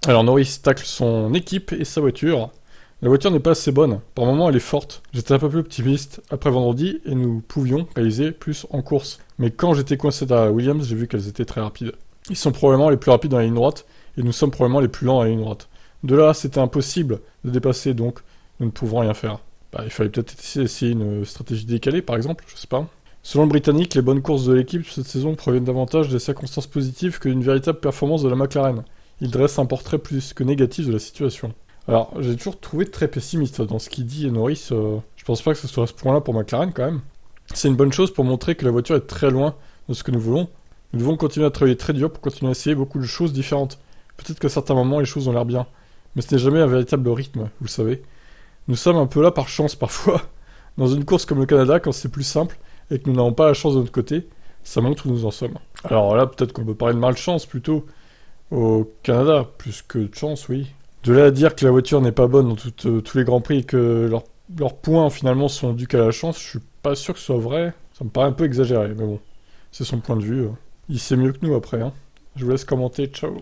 Alors Norris tacle son équipe et sa voiture. La voiture n'est pas assez bonne, par moments elle est forte. J'étais un peu plus optimiste après vendredi et nous pouvions réaliser plus en course. Mais quand j'étais coincé à Williams, j'ai vu qu'elles étaient très rapides. Ils sont probablement les plus rapides dans la ligne droite et nous sommes probablement les plus lents à la ligne droite. De là, c'était impossible de dépasser, donc nous ne pouvons rien faire. Il fallait peut-être essayer une stratégie décalée par exemple, je sais pas. Selon le Britannique, les bonnes courses de l'équipe cette saison proviennent davantage des circonstances positives que d'une véritable performance de la McLaren. Il dresse un portrait plus que négatif de la situation. Alors, j'ai toujours trouvé très pessimiste dans ce qu'il dit Norris. Je pense pas que ce soit à ce point-là pour McLaren quand même. C'est une bonne chose pour montrer que la voiture est très loin de ce que nous voulons. Nous devons continuer à travailler très dur pour continuer à essayer beaucoup de choses différentes. Peut-être qu'à certains moments les choses ont l'air bien, mais ce n'est jamais un véritable rythme, vous le savez. Nous sommes un peu là par chance parfois. Dans une course comme le Canada, quand c'est plus simple et que nous n'avons pas la chance de notre côté, ça montre où nous en sommes. Alors là, peut-être qu'on peut parler de malchance plutôt au Canada, plus que de chance, oui. De là à dire que la voiture n'est pas bonne dans tous les grands prix et que leurs points finalement sont dus qu'à la chance, je suis pas sûr que ce soit vrai. Ça me paraît un peu exagéré, mais bon, c'est son point de vue. Il sait mieux que nous après, hein. Je vous laisse commenter, ciao.